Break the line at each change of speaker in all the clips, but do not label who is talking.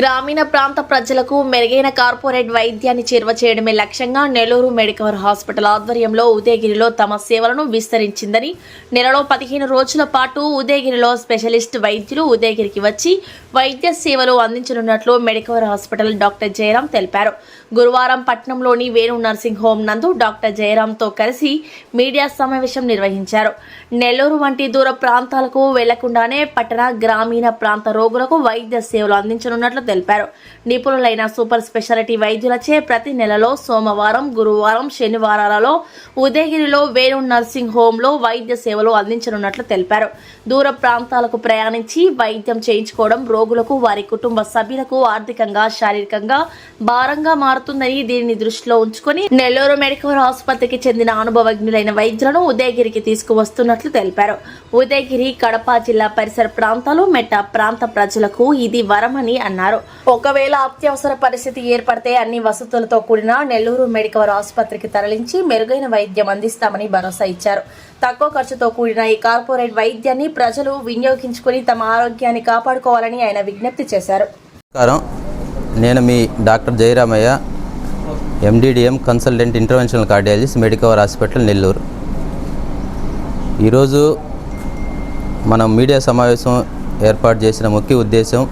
గ్రామీణ ప్రాంత ప్రజలకు మెరుగైన కార్పొరేట్ వైద్యాన్ని చేరువ చేయడమే లక్ష్యంగా నెల్లూరు మెడికవర్ హాస్పిటల్ ఆధ్వర్యంలో ఉదయగిరిలో తమ సేవలను విస్తరించిందని, నెలలో 15 రోజుల పాటు ఉదయగిరిలో స్పెషలిస్ట్ వైద్యులు ఉదయగిరికి వచ్చి వైద్య సేవలు అందించనున్నట్లు మెడికవర్ హాస్పిటల్ డాక్టర్ జయరాం తెలిపారు. గురువారం పట్టణంలోని వేణు నర్సింగ్ హోమ్ నందు డాక్టర్ జయరాంతో కలిసి మీడియా సమావేశం నిర్వహించారు. నెల్లూరు వంటి దూర ప్రాంతాలకు వెళ్లకుండానే పట్టణ గ్రామీణ ప్రాంత రోగులకు వైద్య సేవలు అందించనున్నట్లు తెలిపారు. నిపుణులైన సూపర్ స్పెషాలిటీ వైద్యులచే ప్రతి నెలలో సోమవారం, గురువారం, శనివారాలలో ఉదయగిరిలో వేణు నర్సింగ్ హోంలో వైద్య సేవలు అందించనున్నట్లు తెలిపారు. దూర ప్రాంతాలకు ప్రయాణించి వైద్యం చేయించుకోవడం రోగులకు, వారి కుటుంబ సభ్యులకు ఆర్థికంగా, శారీరకంగా భారంగా మారుతుందని, దీనిని దృష్టిలో ఉంచుకొని నెల్లూరు మెడికవర్ ఆసుపత్రికి చెందిన అనుభవజ్ఞులైన వైద్యులను ఉదయగిరికి తీసుకువస్తున్నట్లు తెలిపారు. ఉదయగిరి, కడప జిల్లా పరిసర ప్రాంతాలు, మెట్ట ప్రాంత ప్రజలకు ఇది వరమని అన్నారు. ఒకవేళ అత్యవసర పరిస్థితి ఏర్పడితే అన్ని వసతులతో కూడిన నెల్లూరు మెడికవర్ ఆసుపత్రికి తరలించి మెరుగైన వైద్యం అందిస్తామని భరోసా ఇచ్చారు. తక్కువ ఖర్చుతో కూడిన ఈ కార్పొరేట్ వైద్యాన్ని ప్రజలు వినియోగించుకుని తమ ఆరోగ్యాన్ని కాపాడుకోవాలని ఆయన విజ్ఞప్తి చేశారు.
నేను మీ doctor Jayaramaiah, MD DM consultant interventional cardiologist, Medicover hospital Nellore. ఈరోజు మనం మీడియా సమావేశం ఏర్పాటు చేసిన ముఖ్య ఉద్దేశం,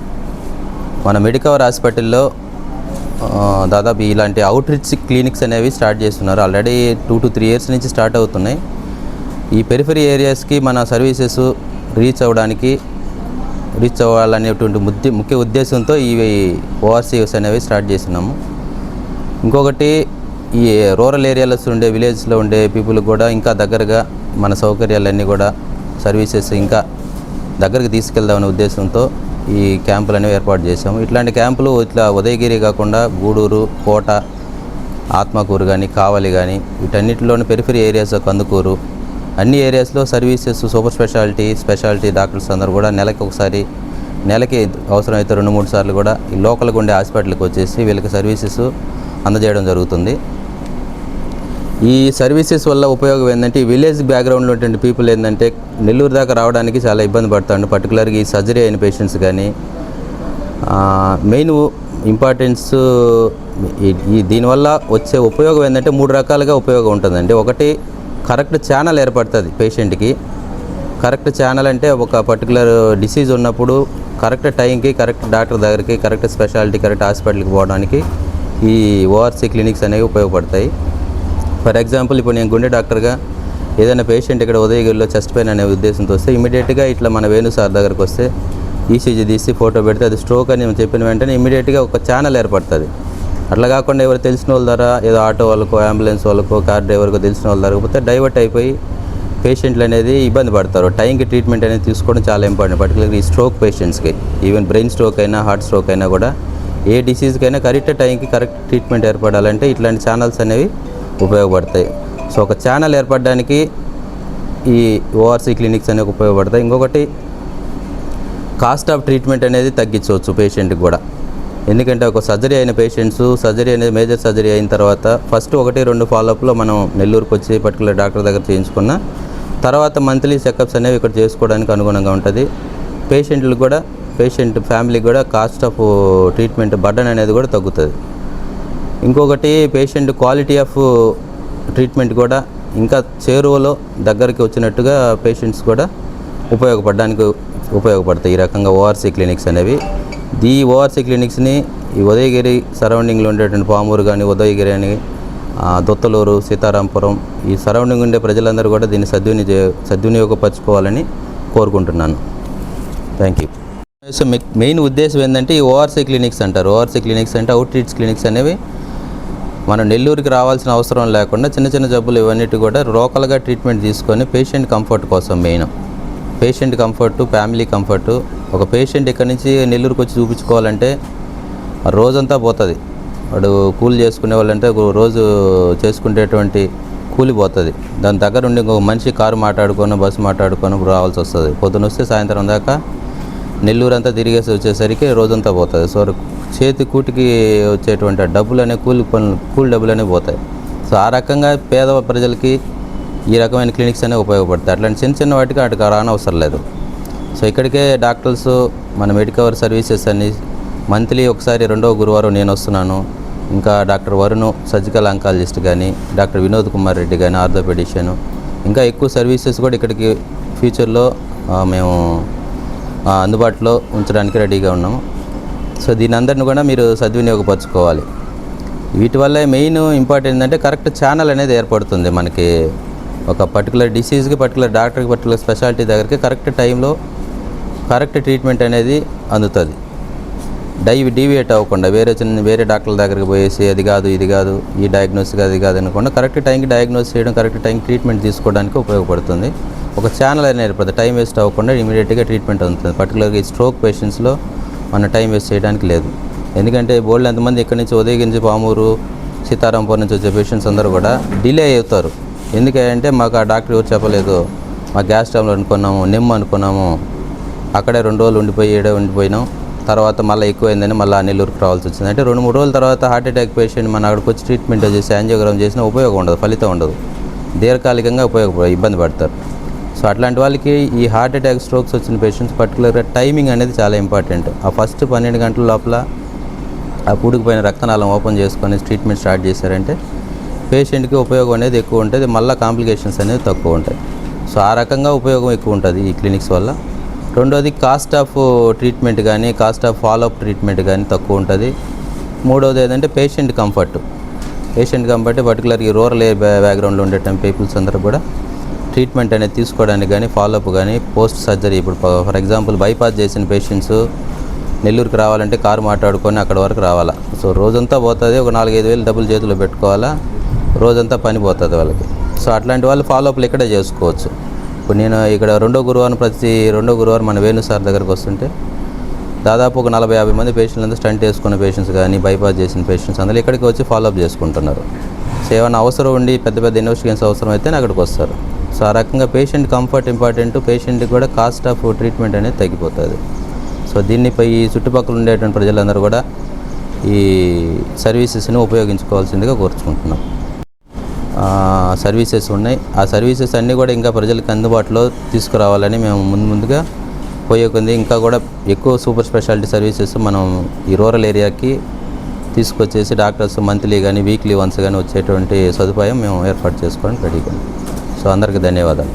మన మెడికవర్ హాస్పిటల్లో దాదాపు ఇలాంటి అవుట్ రీచ్ క్లినిక్స్ అనేవి స్టార్ట్ చేస్తున్నారు. ఆల్రెడీ 2 to 3 years నుంచి స్టార్ట్ అవుతున్నాయి. ఈ పెరిఫరీ ఏరియాస్కి మన సర్వీసెస్ రీచ్ అవ్వాలనేటువంటి ముఖ్య ఉద్దేశంతో ఈ ఓఆర్సీస్ అనేవి స్టార్ట్ చేస్తున్నాము. ఇంకొకటి, ఈ రూరల్ ఏరియాలో ఉండే, విలేజ్లో ఉండే పీపుల్ కూడా ఇంకా దగ్గరగా మన సౌకర్యాలన్నీ కూడా సర్వీసెస్ ఇంకా దగ్గరికి తీసుకెళ్దామనే ఉద్దేశంతో ఈ క్యాంపులు అనేవి ఏర్పాటు చేసాము. ఇట్లాంటి క్యాంపులు ఇట్లా ఉదయగిరి కాకుండా గూడూరు, కోట, ఆత్మకూరు కానీ, కావలి కానీ, వీటన్నిటిలోని పెరిఫరీ ఏరియాస్, కందుకూరు, అన్ని ఏరియాస్లో సర్వీసెస్ సూపర్ స్పెషాలిటీ డాక్టర్స్ అందరూ కూడా నెలకి అవసరమైతే 2-3 సార్లు కూడా ఈ లోకల్గా ఉండే హాస్పిటల్కి వచ్చేసి వీళ్ళకి సర్వీసెస్ అందజేయడం జరుగుతుంది. ఈ సర్వీసెస్ వల్ల ఉపయోగం ఏంటంటే, ఈ విలేజ్ బ్యాక్గ్రౌండ్లో ఉన్నటువంటి పీపుల్ ఏంటంటే నెల్లూరు దాకా రావడానికి చాలా ఇబ్బంది పడతాడు. పర్టికులర్గా ఈ సర్జరీ అయిన పేషెంట్స్ కానీ, మెయిన్ ఇంపార్టెన్స్ దీనివల్ల వచ్చే ఉపయోగం ఏంటంటే 3 రకాలుగా ఉపయోగం ఉంటుందండి. ఒకటి, కరెక్ట్ ఛానల్ ఏర్పడుతుంది పేషెంట్కి. కరెక్ట్ ఛానల్ అంటే ఒక పర్టికులర్ డిసీజ్ ఉన్నప్పుడు కరెక్ట్ టైంకి, కరెక్ట్ డాక్టర్ దగ్గరికి, కరెక్ట్ స్పెషాలిటీ, కరెక్ట్ హాస్పిటల్కి పోవడానికి ఈ ఓఆర్సీ క్లినిక్స్ అనేవి ఉపయోగపడతాయి. ఫర్ ఎగ్జాంపుల్, ఇప్పుడు నేను గుండె డాక్టర్గా ఏదైనా పేషెంట్ ఇక్కడ ఉదయగిరిలో చెస్ట్ పెయిన్ అనే ఉద్దేశంతో వస్తే ఇమీడియట్గా ఇట్లా మన వేణు సార్ దగ్గరకు వస్తే ఈసీజీ తీసి ఫోటో పెడితే అది స్ట్రోక్ అని చెప్పిన వెంటనే ఇమీడియట్గా ఒక ఛానల్ ఏర్పడుతుంది. అట్లా కాకుండా ఎవరు తెలిసిన వాళ్ళ ద్వారా, ఏదో ఆటో వాళ్ళకో, అంబులెన్స్ వాళ్ళకో, కార్ డ్రైవర్కో తెలిసిన వాళ్ళ దగ్గర డైవర్ట్ అయిపోయి పేషెంట్లు అనేది ఇబ్బంది పడతారు. టైంకి ట్రీట్మెంట్ అనేది తీసుకోవడం చాలా ఇంపార్టెంట్. పర్టికులర్గా ఈ స్ట్రోక్ పేషెంట్స్కి, ఈవెన్ బ్రెయిన్ స్ట్రోక్ అయినా, హార్ట్ స్ట్రోక్ అయినా కూడా, ఏ డిసీజ్కైనా కరెక్ట్ టైంకి కరెక్ట్ ట్రీట్మెంట్ ఏర్పడాలంటే ఇట్లాంటి ఛానల్స్ అనేవి ఉపయోగపడతాయి. సో ఒక ఛానల్ ఏర్పడడానికి ఈ ఓఆర్సీ క్లినిక్స్ అనేవి ఉపయోగపడతాయి. ఇంకొకటి, కాస్ట్ ఆఫ్ ట్రీట్మెంట్ అనేది తగ్గించవచ్చు పేషెంట్కి కూడా. ఎందుకంటే ఒక సర్జరీ అయిన పేషెంట్స్, సర్జరీ అనేది మేజర్ సర్జరీ అయిన తర్వాత ఫస్ట్ 1-2 ఫాలోఅప్లో మనం నెల్లూరుకి వచ్చి పర్టికులర్ డాక్టర్ దగ్గర చేయించుకున్న తర్వాత మంత్లీ చెకప్స్ అనేవి ఇక్కడ చేసుకోవడానికి అనుగుణంగా ఉంటుంది. పేషెంట్ ఫ్యామిలీకి కూడా కాస్ట్ ఆఫ్ ట్రీట్మెంట్ బర్డన్ అనేది కూడా తగ్గుతుంది. ఇంకొకటి, పేషెంట్ క్వాలిటీ ఆఫ్ ట్రీట్మెంట్ కూడా ఇంకా చేరువలో దగ్గరికి వచ్చినట్టుగా పేషెంట్స్ కూడా ఉపయోగపడతాయి ఈ రకంగా ఓఆర్సీ క్లినిక్స్ అనేవి. ఈ ఓఆర్సీ క్లినిక్స్ని ఈ ఉదయగిరి సరౌండింగ్లో ఉండేటువంటి పామూరు కానీ, ఉదయగిరి అని, దొత్తలూరు, సీతారాంపురం, ఈ సరౌండింగ్ ఉండే ప్రజలందరూ కూడా దీన్ని సద్వినియోగపరచుకోవాలని కోరుకుంటున్నాను. Thank you. మెయిన్ ఉద్దేశం ఏంటంటే ఈ ఓఆర్సీ క్లినిక్స్ అంటారు. ఓఆర్సీ క్లినిక్స్ అంటే అవుట్ రీచ్ క్లినిక్స్ అనేవి మనం నెల్లూరుకి రావాల్సిన అవసరం లేకుండా చిన్న జబ్బులు ఇవన్నిటి కూడా లోకల్గా ట్రీట్మెంట్ తీసుకొని పేషెంట్ కంఫర్ట్ కోసం, main patient comfort, family comfort. ఒక పేషెంట్ ఇక్కడి నుంచి నెల్లూరుకి వచ్చి చూపించుకోవాలంటే రోజంతా పోతుంది. వాడు కూలి చేసుకునే వాళ్ళంటే రోజు చేసుకునేటువంటి కూలి పోతుంది. దాని దగ్గర ఉండి ఇంకొక మనిషి కారు మాట్లాడుకొని, బస్సు మాట్లాడుకొని రావాల్సి వస్తుంది. పొద్దున వస్తే సాయంత్రం దాకా నెల్లూరు అంతా తిరిగేసి వచ్చేసరికి రోజంతా పోతుంది. సో చేతి కూటికి వచ్చేటువంటి డబ్బులు అనేవి కూలి డబ్బులు అనేవి పోతాయి. సో ఆ రకంగా పేద ప్రజలకి ఈ రకమైన క్లినిక్స్ అనేవి ఉపయోగపడతాయి. అట్లాంటి చిన్న వాటికి వాటికి రానవసరం లేదు. సో ఇక్కడికే డాక్టర్స్ మన మెడికవర్ సర్వీసెస్ అన్ని మంత్లీ ఒకసారి రెండవ గురువారం నేను వస్తున్నాను. ఇంకా డాక్టర్ వరుణ్ సర్జికల్ ఆంకాలజిస్ట్ కానీ, డాక్టర్ వినోద్ కుమార్ రెడ్డి కానీ ఆర్థోపెడిషియన్, ఇంకా ఎక్కువ సర్వీసెస్ కూడా ఇక్కడికి ఫ్యూచర్లో మేము అందుబాటులో ఉంచడానికి రెడీగా ఉన్నాము. సో దీని అందరిని కూడా మీరు సద్వినియోగపరచుకోవాలి. వీటి వల్ల మెయిన్ ఇంపార్టెంట్ ఏంటంటే కరెక్ట్ ఛానల్ అనేది ఏర్పడుతుంది. మనకి ఒక పర్టికులర్ డిసీజ్కి, పర్టికులర్ డాక్టర్కి, పర్టికులర్ స్పెషాలిటీ దగ్గరికి కరెక్ట్ టైంలో కరెక్ట్ ట్రీట్మెంట్ అనేది అందుతుంది. డీవియేట్ అవ్వకుండా వేరే డాక్టర్ల దగ్గరికి పోయేసి అది కాదు ఇది కాదు, ఈ డయాగ్నోసిస్ అది కాదు అనకుండా కరెక్ట్ టైంకి డయాగ్నోస్ చేయడం, కరెక్ట్ టైంకి ట్రీట్మెంట్ తీసుకోవడానికి ఉపయోగపడుతుంది. ఒక ఛానల్ అనేది ఏర్పడుతుంది. టైం వేస్ట్ అవ్వకుండా ఇమీడియట్గా ట్రీట్మెంట్ అందుతుంది. పర్టికులర్గా ఈ స్ట్రోక్ పేషెంట్స్లో మన టైం వేస్ట్ చేయడానికి లేదు. ఎందుకంటే బోల్డ్ ఎంతమంది ఇక్కడి నుంచి ఉదయగించి పామూరు, సీతారాంపూర్ నుంచి వచ్చే పేషెంట్స్ అందరూ కూడా డిలే అవుతారు. ఎందుకంటే మాకు ఆ డాక్టర్ ఎవరు చెప్పలేదు, మా గ్యాస్ ట్రబుల్ అనుకున్నాము, నిమ్ అనుకున్నాము, అక్కడే 2 రోజులు ఉండిపోయినాం. తర్వాత మళ్ళీ ఎక్కువైందని మళ్ళీ నెల్లూరుకి రావాల్సి వచ్చింది. అంటే 2-3 రోజుల తర్వాత హార్ట్ అటాక్ పేషెంట్ మన అక్కడికి వచ్చి ట్రీట్మెంట్ చేసి యాంజియోగ్రామ్ చేసినా ఉపయోగం ఉండదు, ఫలితం ఉండదు, దీర్ఘకాలికంగా ఇబ్బంది పడతారు. సో అట్లాంటి వాళ్ళకి ఈ హార్ట్ అటాక్, స్ట్రోక్స్ వచ్చిన పేషెంట్స్ పర్టికులర్గా టైమింగ్ అనేది చాలా ఇంపార్టెంట్. ఆ ఫస్ట్ 12 గంటల లోపల ఆ పూడుకుపోయిన రక్తనాళం ఓపెన్ చేసుకొని ట్రీట్మెంట్ స్టార్ట్ చేశారంటే పేషెంట్కి ఉపయోగం అనేది ఎక్కువ ఉంటుంది, మళ్ళీ కాంప్లికేషన్స్ అనేవి తక్కువ ఉంటాయి. సో ఆ రకంగా ఉపయోగం ఎక్కువ ఉంటుంది ఈ క్లినిక్స్ వల్ల. రెండోది కాస్ట్ ఆఫ్ ట్రీట్మెంట్ కానీ, కాస్ట్ ఆఫ్ ఫాలోఅప్ ట్రీట్మెంట్ కానీ తక్కువ ఉంటుంది. మూడోది ఏంటంటే పేషెంట్ కంఫర్ట్ పర్టికులర్ ఈ రూరల్ బ్యాక్గ్రౌండ్లో ఉండేటువంటి పీపుల్స్ అందరూ కూడా ట్రీట్మెంట్ అనేది తీసుకోవడానికి కానీ, ఫాలోఅప్ కానీ, పోస్ట్ సర్జరీ ఇప్పుడు ఫర్ ఎగ్జాంపుల్ బైపాస్ చేసిన పేషెంట్స్ నెల్లూరుకి రావాలంటే కారు మాట్లాడుకొని అక్కడ వరకు రావాలా. సో రోజంతా పోతుంది, ఒక 4-5 వేలు డబ్బులు చేతిలో పెట్టుకోవాలా, రోజంతా పని పోతుంది వాళ్ళకి. సో అట్లాంటి వాళ్ళు ఫాలోఅప్లు ఇక్కడే చేసుకోవచ్చు. ఇప్పుడు నేను ఇక్కడ ప్రతి రెండో గురువారం మన వేణు సార్ దగ్గరకు వస్తుంటే దాదాపు ఒక 40-50 మంది పేషెంట్లు అంతా స్టంట్ వేసుకున్న పేషెంట్స్ కానీ, బైపాస్ చేసిన పేషెంట్స్ అందరూ ఇక్కడికి వచ్చి ఫాలోఅప్ చేసుకుంటున్నారు. సో ఏమైనా అవసరం ఉండి పెద్ద ఇన్వెస్టిగేషన్స్ అవసరం అయితే అక్కడికి వస్తారు. సో ఆ రకంగా పేషెంట్ కంఫర్ట్ ఇంపార్టెంట్, పేషెంట్కి కూడా కాస్ట్ ఆఫ్ ట్రీట్మెంట్ అనేది తగ్గిపోతుంది. సో దీనిపై ఈ చుట్టుపక్కల ఉండేటువంటి ప్రజలందరూ కూడా ఈ సర్వీసెస్ని ఉపయోగించుకోవాల్సిందిగా కోరుచుకుంటున్నాం. సర్వీసెస్ ఉన్నాయి, ఆ సర్వీసెస్ అన్నీ కూడా ఇంకా ప్రజలకు అందుబాటులో తీసుకురావాలని మేము ముందుగా పోయేకుంది. ఇంకా కూడా ఎక్కువ సూపర్ స్పెషాలిటీ సర్వీసెస్ మనం ఈ రూరల్ ఏరియాకి తీసుకొచ్చేసి డాక్టర్స్ మంత్లీ కానీ, వీక్లీ వన్స్ కానీ వచ్చేటువంటి సదుపాయం మేము ఏర్పాటు చేసుకోవడానికి రెడీగా. సో అందరికీ ధన్యవాదాలు.